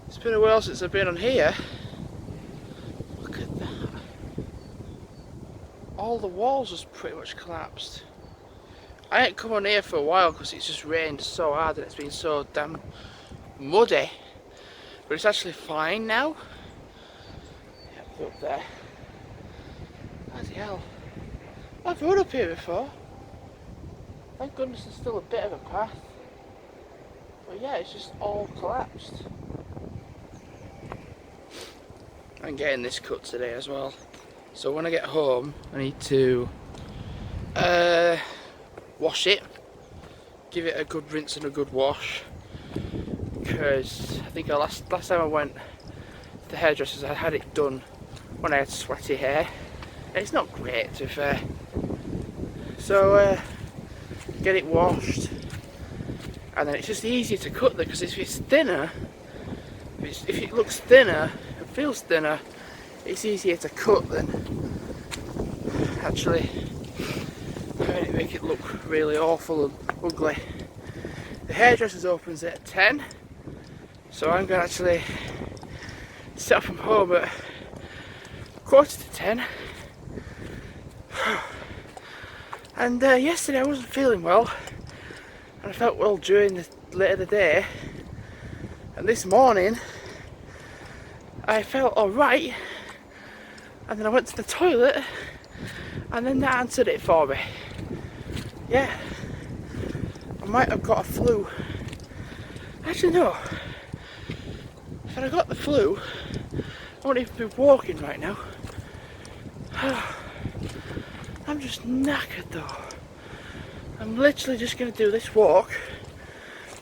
It's been a while since I've been on here. Look at that. All the walls just pretty much collapsed. I ain't come on here for a while because it's just rained so hard and it's been so damn muddy. But it's actually fine now. Yeah, up there. Bloody hell. I've run up here before. Thank goodness there's still a bit of a path. But yeah, it's just all collapsed. I'm getting this cut today as well. So when I get home, I need to wash it. Give it a good rinse and a good wash. Because I think last time I went to the hairdressers, I had it done when I had sweaty hair. And it's not great, to be fair. So get it washed. And then it's just easier to cut there, because if it's thinner, if it looks thinner, it feels thinner, it's easier to cut than actually having it make it look really awful and ugly. The hairdresser's opens at 10, so I'm going to actually set up from home at 9:45. And yesterday I wasn't feeling well, and I felt well during the later the day, and this morning I felt alright, and then I went to the toilet and then that answered it for me. Yeah, I might have got a flu. Actually no, if I got the flu I wouldn't even be walking right now. I'm just knackered though. I'm literally just going to do this walk,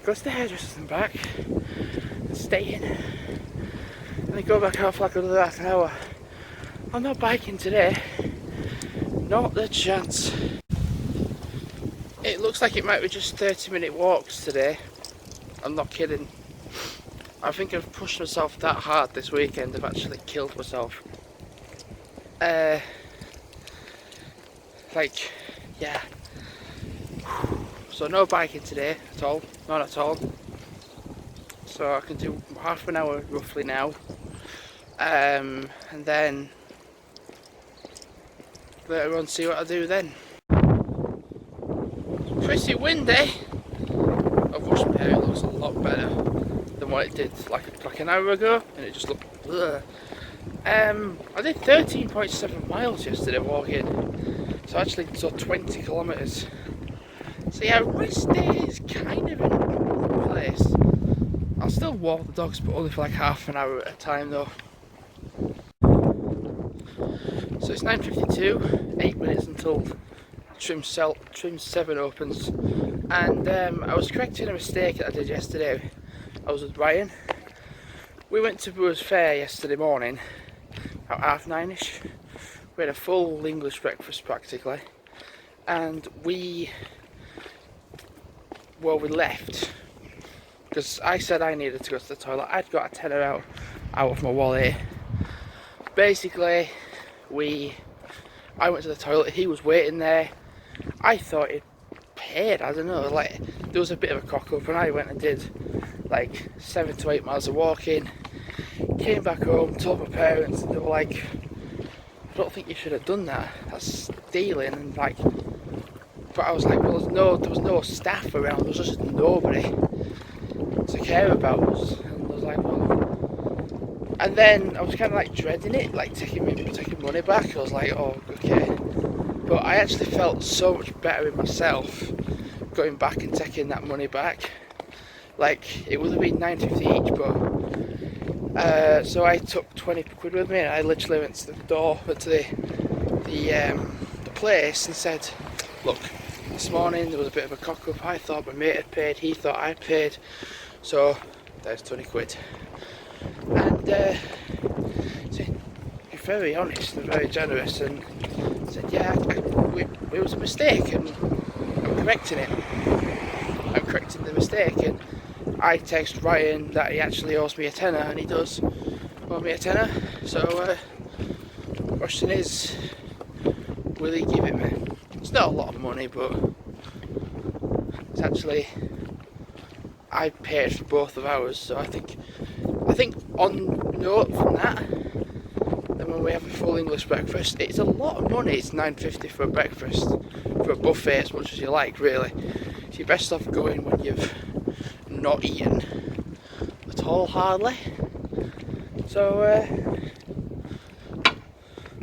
go to the hairdressers and back, and stay in, and then go back out for like another half an hour. I'm not biking today, not the chance. It looks like it might be just 30-minute walks today. I'm not kidding. I think I've pushed myself that hard this weekend, I've actually killed myself. Like, yeah. So no biking today at all, not at all. So I can do half an hour roughly now, and then later on see what I do then. Pretty windy. I've washed my hair, it looks a lot better than what it did like an hour ago, and it just looked ugh. I did 13.7 miles yesterday walking, so actually 20 kilometres. So yeah, rest day is kind of in a place. I'll still walk the dogs, but only for like half an hour at a time though. So it's 9:52, 8 minutes until trim 7 opens. And I was correcting a mistake that I did yesterday. I was with Ryan. We went to Brewers Fair yesterday morning, about 9:30ish. We had a full English breakfast practically. And we left because I said I needed to go to the toilet. I'd got a tenner out of my wallet. Basically, I went to the toilet, he was waiting there. I thought he'd paid, I don't know, like there was a bit of a cock up, and I went and did like 7 to 8 miles of walking, came back home, told my parents, and they were like, I don't think you should have done that, that's stealing. And like, but I was like, well, there was no staff around, there was just nobody to care about us. And I was like, well, and then I was kind of like dreading it, like taking money back. I was like, oh, okay. But I actually felt so much better in myself going back and taking that money back. Like, it would have been £9.50 each, but so I took 20 quid with me, and I literally went to the door, went to the place and said, look, this morning there was a bit of a cock up. I thought my mate had paid, he thought I'd paid, so there's 20 quid. And so you're very honest and very generous, and said, yeah, it was a mistake, and I'm correcting it. I'm correcting the mistake, and I text Ryan that he actually owes me a tenner, and he does owe me a tenner. So the question is, will he give it me? It's not a lot of money, but it's actually, I paid for both of ours, so I think I think on note from that, then when we have a full English breakfast, it's a lot of money. It's £9.50 for a breakfast, for a buffet, as much as you like, really. So you're best off going when you've not eaten at all, hardly. So I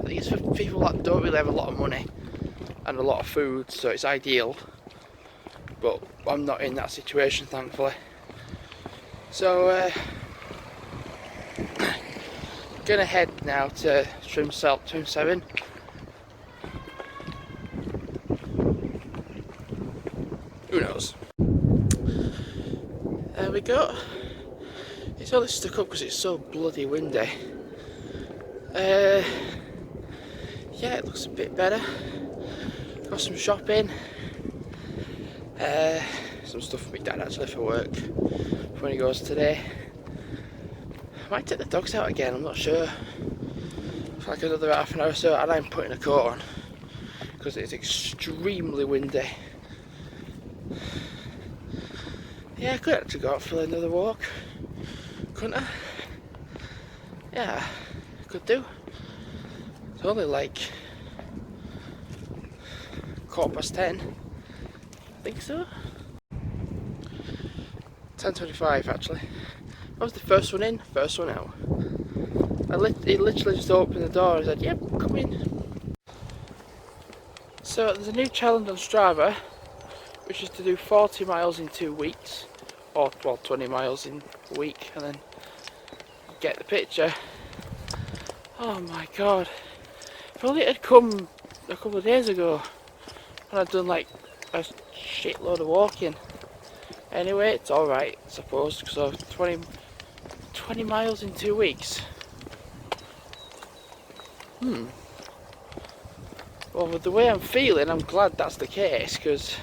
think it's for people that don't really have a lot of money and a lot of food, so it's ideal. But I'm not in that situation, thankfully. So gonna head now to Trim 7. Who knows? There we go. It's only stuck up because it's so bloody windy. Yeah, it looks a bit better. Got some shopping. Some stuff for my dad actually for work for when he goes today. I might take the dogs out again, I'm not sure. For like another half an hour or so, and I'm putting a coat on because it's extremely windy. Yeah, I could actually go out for another walk, couldn't I? Yeah, could do. It's only like 10:15. I think so. 10:25 actually. I was the first one in, first one out. He literally just opened the door and said, "Yep, come in." So there's a new challenge on Strava, which is to do 40 miles in 2 weeks, or well, 20 miles in a week, and then get the picture. Oh my god! If only it had come a couple of days ago, and I'd done like a shitload of walking. Anyway, it's alright, I suppose, so 20 miles in 2 weeks. Well, with the way I'm feeling, I'm glad that's the case, because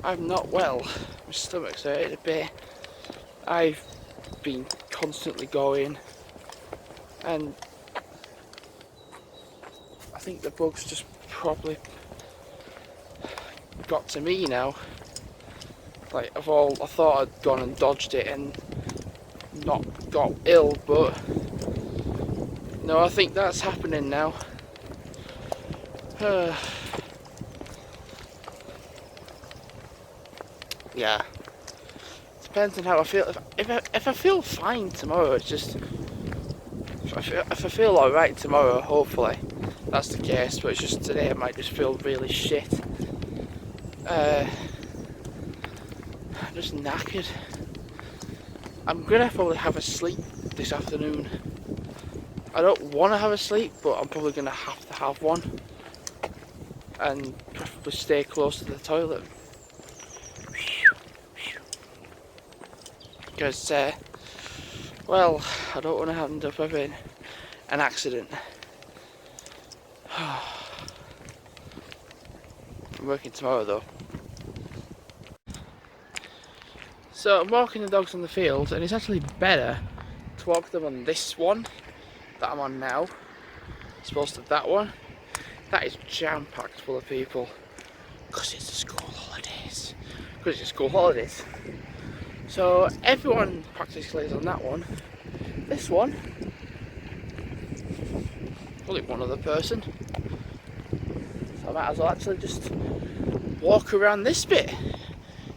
I'm not well. My stomach's hurting a bit. I've been constantly going, and I think the bug's just probably got to me now. Like, I thought I'd gone and dodged it and not got ill, but no, I think that's happening now. Yeah, depends on how I feel. If I feel fine tomorrow, it's just if I feel alright tomorrow, hopefully that's the case. But it's just today I might just feel really shit. I'm just knackered. I'm gonna probably have a sleep this afternoon. I don't want to have a sleep, but I'm probably gonna have to have one, and preferably stay close to the toilet. Because, well, I don't want to end up having an accident. I'm working tomorrow though. So I'm walking the dogs on the field, and it's actually better to walk them on this one that I'm on now, as opposed to that one. That is jam-packed full of people, because it's the school holidays. So everyone practically is on that one. This one, only one other person. So I might as well actually just walk around this bit,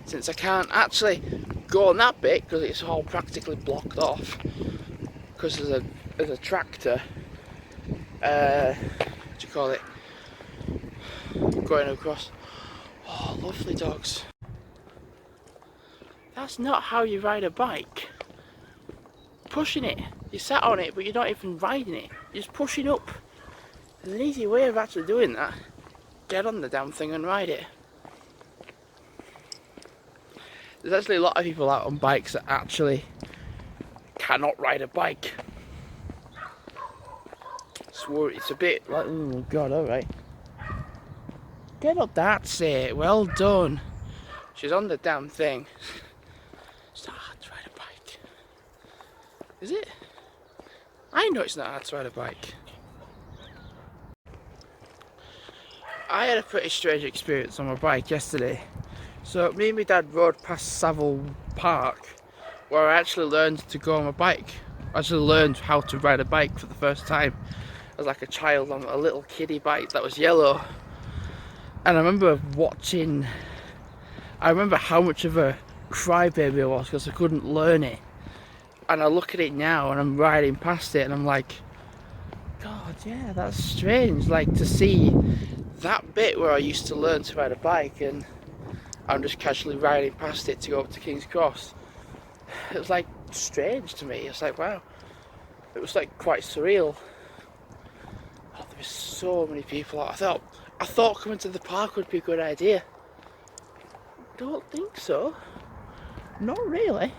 since I can't actually go on that bit because it's all practically blocked off. Because there's a tractor. What do you call it? Going across. Oh, lovely dogs. That's not how you ride a bike. Pushing it. You sat on it, but you're not even riding it. You're just pushing up. There's an easy way of actually doing that. Get on the damn thing and ride it. There's actually a lot of people out on bikes that actually cannot ride a bike. It's a bit like, oh god, alright. Get up, that's it. Well done. She's on the damn thing. It's not hard to ride a bike. Is it? I know it's not hard to ride a bike. I had a pretty strange experience on my bike yesterday. So me and my dad rode past Savile Park, where I actually learned to go on my bike I actually learned how to ride a bike for the first time as like a child on a little kiddie bike that was yellow. And I remember how much of a crybaby I was because I couldn't learn it. And I look at it now and I'm riding past it and I'm like, God, yeah, that's strange. Like to see that bit where I used to learn to ride a bike and I'm just casually riding past it to go up to King's Cross. It was like strange to me. It's like, wow. It was like quite surreal. Oh, there were so many people out. I thought coming to the park would be a good idea. Don't think so. Not really.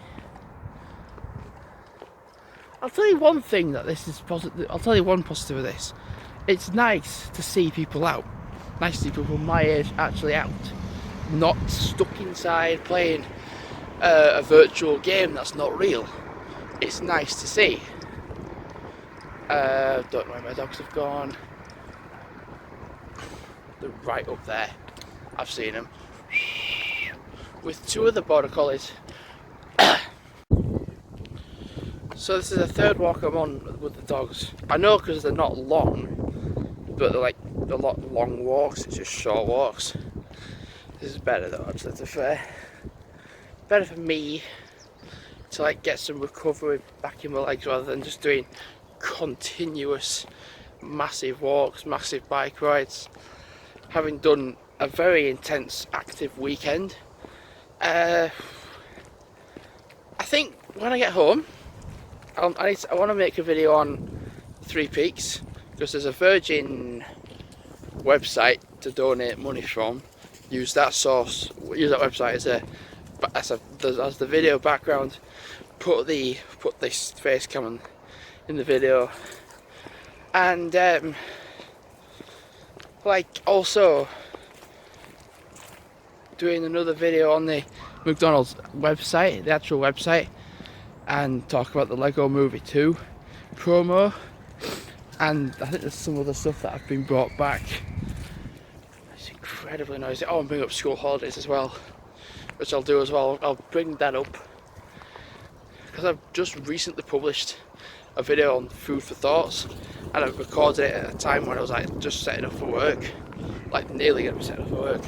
I'll tell you one thing that this is positive. I'll tell you one positive of this. It's nice to see people out. Nice to see people my age actually out, not stuck inside playing a virtual game that's not real. It's nice to see. Don't know where my dogs have gone. They're right up there. I've seen them. With two other border collies. So this is the third walk I'm on with the dogs. I know because they're not long, but they're not long walks, it's just short walks. This is better though, actually, to be fair. Better for me to like get some recovery back in my legs rather than just doing continuous massive walks, massive bike rides. Having done a very intense active weekend, I think when I get home I want to make a video on Three Peaks because there's a Virgin website to donate money from. Use that website as the video background. Put this face cam in the video, and like also doing another video on the McDonald's website, the actual website, and talk about the Lego Movie 2 promo. And I think there's some other stuff that have been brought back. It's incredibly noisy. Oh, and bring up school holidays as well, which I'll do as well. I'll bring that up because I've just recently published a video on food for thoughts, and I recorded it at a time when I was like just setting up for work, like nearly gonna be setting up for work,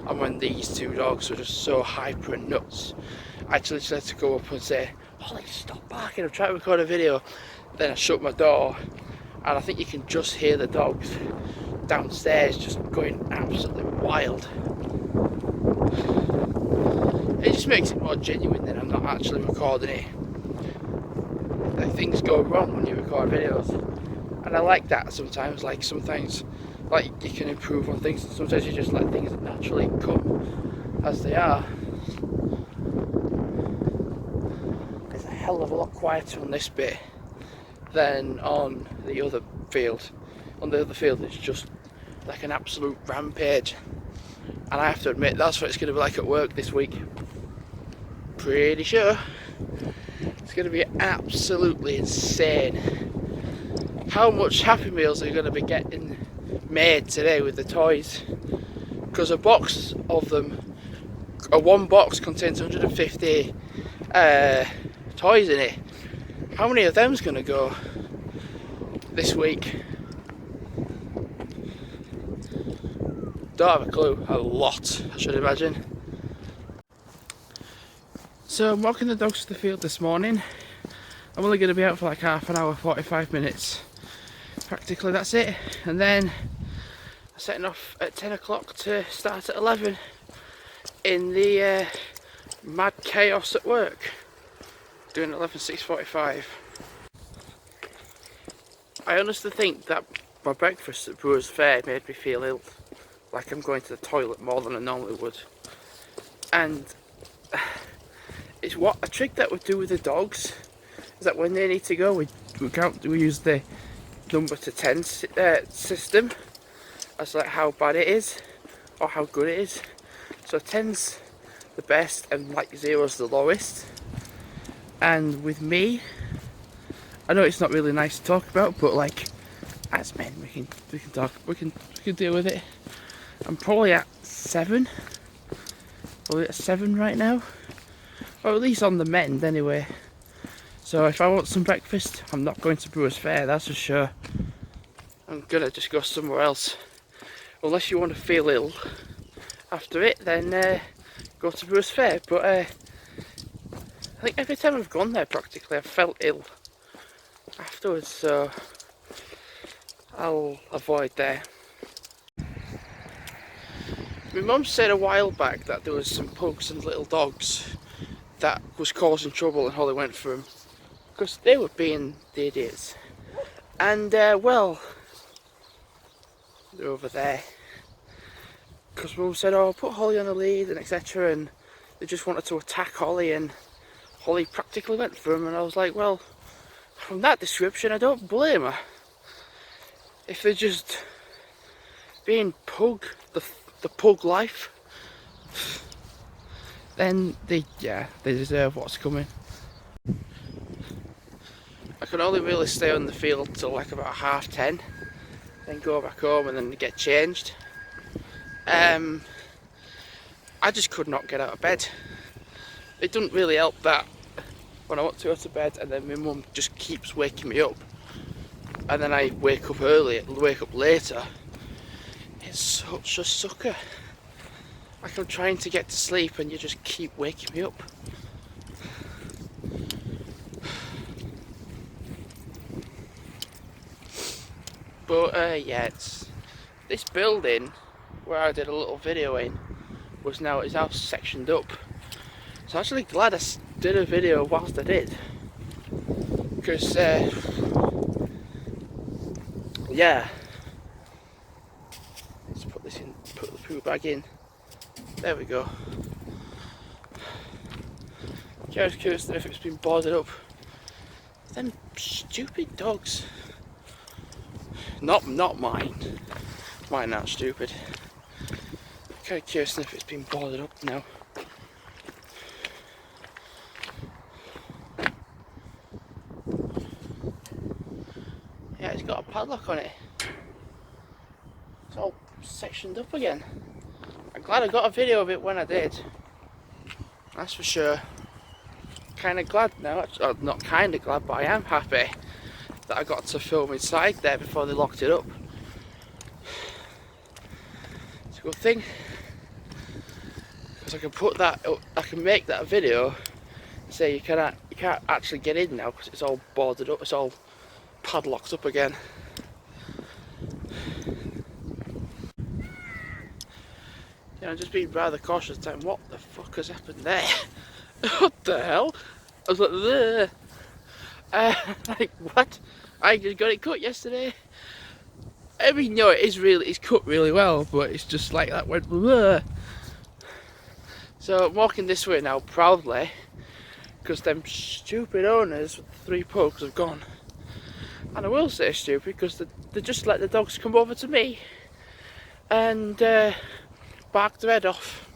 and when these two dogs were just so hyper and nuts, I actually just had to go up and say, Holly, stop barking, I'm trying to record a video. Then I shut my door, and I think you can just hear the dogs downstairs just going absolutely wild. It just makes it more genuine that I'm not actually recording it. Like, things go wrong when you record videos, and I like that sometimes. Like sometimes, like you can improve on things. Sometimes you just let things naturally come as they are. It's a hell of a lot quieter on this bit than on the other field. On the other field, it's just like an absolute rampage, and I have to admit that's what it's going to be like at work this week. Pretty sure it's going to be absolutely insane. How much Happy Meals are you going to be getting made today with the toys? Because a box of them, one box contains 150 toys in it. How many of them's going to go this week? Don't have a clue. A lot, I should imagine. So I'm walking the dogs to the field this morning. I'm only going to be out for like half an hour, 45 minutes. Practically that's it. And then I'm setting off at 10 o'clock to start at 11 in the mad chaos at work. Doing 11:6:45. I honestly think that my breakfast at Brewers Fayre made me feel ill. Like I'm going to the toilet more than I normally would. And it's what a trick that we do with the dogs is that when they need to go, we use the number to 10 system as like how bad it is or how good it is. So 10's the best and like 0's the lowest. And with me, I know it's not really nice to talk about, but like as men we can talk, we can deal with it. I'm probably at 7. Probably at 7 right now. Or at least on the mend anyway. So if I want some breakfast, I'm not going to Brewers Fayre, that's for sure. I'm gonna just go somewhere else. Unless you want to feel ill after it, then go to Brewers Fayre. But I think every time I've gone there practically I've felt ill afterwards, so I'll avoid there. My mum said a while back that there was some pugs and little dogs that was causing trouble and Holly went for them because they were being the idiots. And well, they're over there. Because Mum said, oh, put Holly on the lead and etc. And they just wanted to attack Holly, and Holly practically went for him. And I was like, well, from that description, I don't blame her. If they're just being pug, the pug life, then they deserve what's coming. I can only really stay on the field till like about 10:30, then go back home and then get changed. I just could not get out of bed. It doesn't really help that when I want to go to bed and then my mum just keeps waking me up, and then I wake up later. It's such a sucker. Like I'm trying to get to sleep and you just keep waking me up. But yeah, it's this building where I did a little video in is now sectioned up. So I'm actually glad I did a video whilst I did, because yeah, let's put this in, put the poo bag in. There we go. I was curious if it's been boarded up. Them stupid dogs. Not mine. Mine aren't stupid. Kind of curious if it's been boarded up now. Yeah, it's got a padlock on it. It's all sectioned up again. I'm glad I got a video of it when I did. That's for sure. Kind of glad now. Not kind of glad, but I am happy that I got to film inside there before they locked it up. It's a good thing, because I can put that, I can make that video and say you can't actually get in now because it's all boarded up, it's all padlocked up again. Yeah, I'm just being rather cautious this time. What the fuck has happened there? What the hell? I was like, like what? I just got it cut yesterday. I mean, no, it's cut really well, but it's just like that went. Bleh. So I'm walking this way now proudly, because them stupid owners with the 3 pugs have gone. And I will say stupid because they just let the dogs come over to me and bark their head off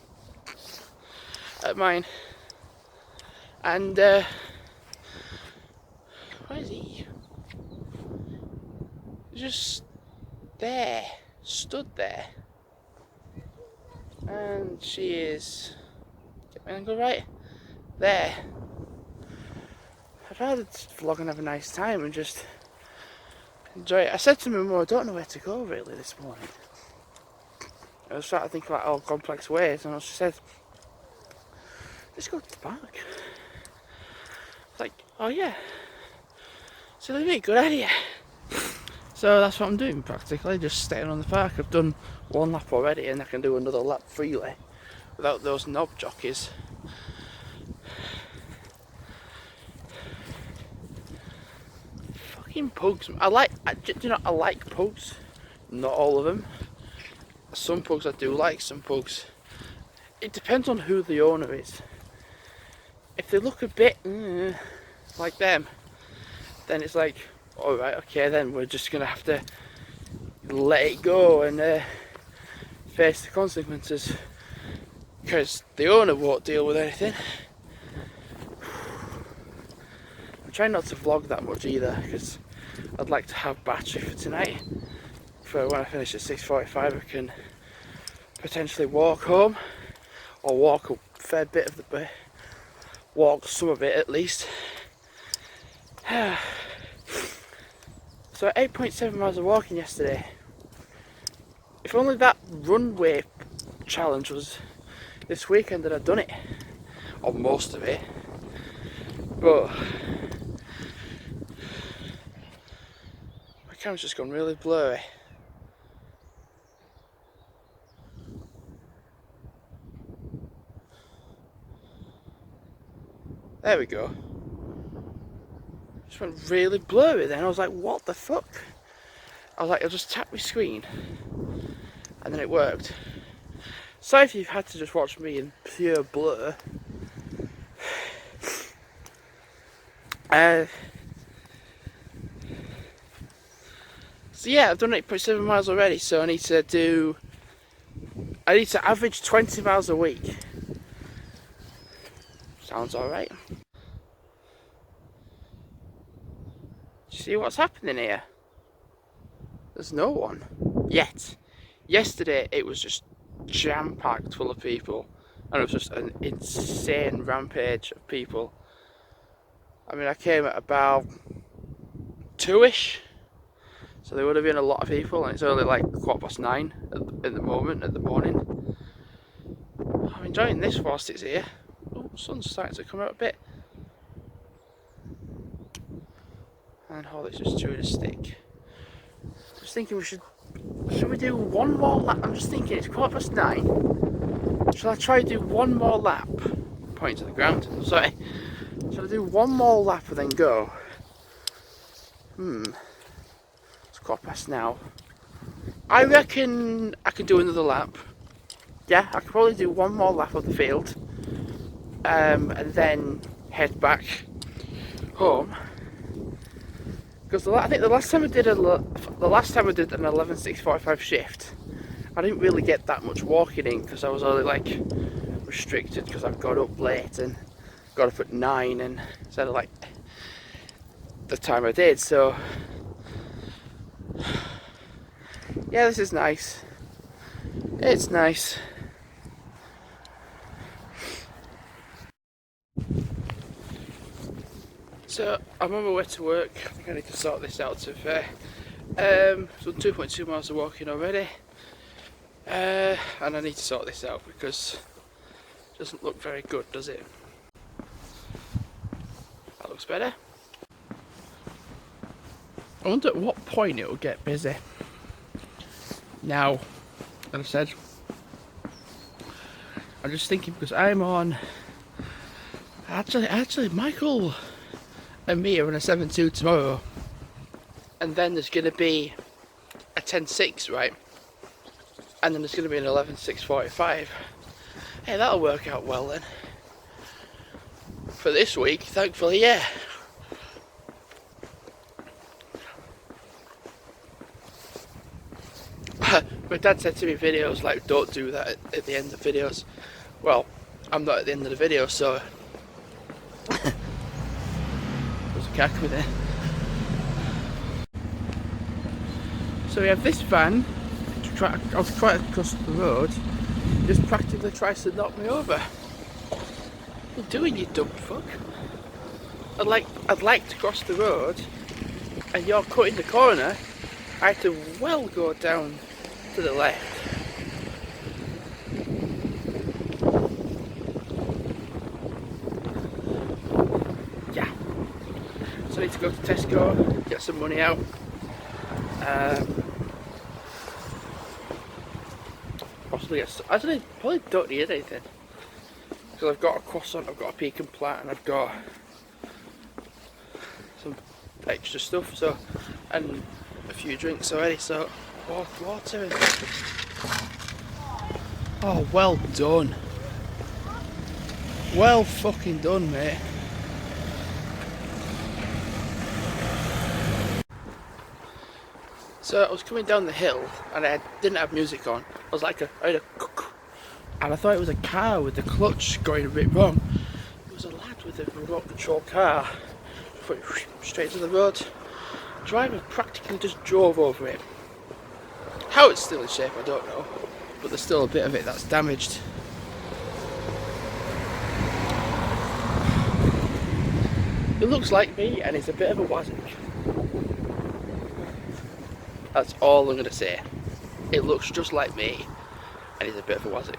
at mine. And where is he? Just there, stood there. And she is, get my angle right, there. I'd rather vlog and have a nice time and just enjoy it. I said to my mum, I don't know where to go really this morning. I was trying to think about all complex ways, and she said, let's go to the park. I was like, oh yeah. So they make good idea. So that's what I'm doing practically, just staying on the park. I've done 1 lap already and I can do another lap freely without those knob jockeys. Fucking pugs. I like pugs. Not all of them. Some pugs I do like, some pugs. It depends on who the owner is. If they look a bit like them, then it's like, alright, okay, then we're just gonna have to let it go and face the consequences, because the owner won't deal with anything. I'm trying not to vlog that much either, because I'd like to have battery for tonight, for when I finish at 6:45 I can potentially walk home, or walk a fair bit of the way, walk some of it at least. So 8.7 miles of walking yesterday. If only that runway challenge was this weekend that I'd done it, or most of it. But my camera's just gone really blurry. There we go. Just went really blurry then. I was like, what the fuck? I was like, I'll just tap my screen. And then it worked. Sorry if you've had to just watch me in pure blur. So yeah, I've done 8.7 miles already, so I need to average 20 miles a week. Sounds alright. Do you see what's happening here? There's no one. Yet. Yesterday it was just jam-packed full of people. And it was just an insane rampage of people. I mean, I came at about 2ish. So there would have been a lot of people, and it's only like 9:15 at the morning. I'm enjoying this whilst it's here. Oh, the sun's starting to come out a bit. And Holly's just chewing a stick. Just thinking should we do one more lap? I'm just thinking it's 9:15. Shall I try to do one more lap? Point to the ground, sorry. Shall I do one more lap and then go? It's 9:15 now. I reckon I could do another lap. Yeah, I could probably do one more lap of the field. And then head back home. Because I think the last time I did an 11:6:45 shift, I didn't really get that much walking in because I was only like restricted because I got up late and got up at 9 and instead of like the time I did. So yeah, this is nice. It's nice. So I'm on my way to work. I think I need to sort this out to be fair. So 2.2 miles of walking already. And I need to sort this out because it doesn't look very good, does it? That looks better. I wonder at what point it will get busy. Now, as I said, I'm just thinking because I'm on. Actually, Michael and me are on a 7.2 tomorrow, and then there's going to be a 10.6, right? And then there's going to be an 11.6:45. Hey, that'll work out well then. For this week, thankfully, yeah. My dad said to me videos like, don't do that at the end of videos. Well, I'm not at the end of the video, so there's a car coming there. So we have this van. I was trying to cross the road. Just practically tries to knock me over. What are you doing, you dumb fuck? I'd like to cross the road, and you're cutting the corner. I had to well go down to the left. Yeah. So I need to go to Tesco, get some money out. Possibly get. Actually, probably don't need anything because I've got a croissant, I've got a pecan plat, and I've got some extra stuff. So, and a few drinks already. So, water. And oh, well done. Well fucking done, mate. So I was coming down the hill and I didn't have music on. I was like, I had a and I thought it was a car with the clutch going a bit wrong. It was a lad with a remote control car. Straight to the road. The driver practically just drove over it. How it's still in shape, I don't know. But there's still a bit of it that's damaged. He looks like me and he's a bit of a wazzick. That's all I'm going to say. It looks just like me and he's a bit of a wazzick.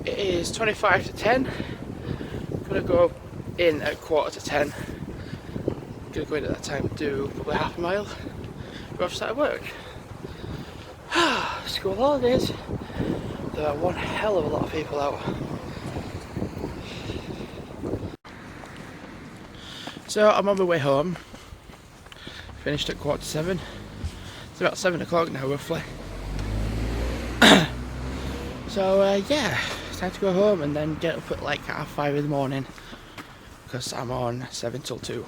It is 25 to 10. I'm going to go in at 9:45. I'm going to go in at that time, do probably half a mile. Go off start work. School holidays. There are one hell of a lot of people out. So I'm on my way home. Finished at 7:15. It's about 7 o'clock now roughly. So yeah, it's time to go home and then get up at like 5:30 in the morning because I'm on 7 till 2.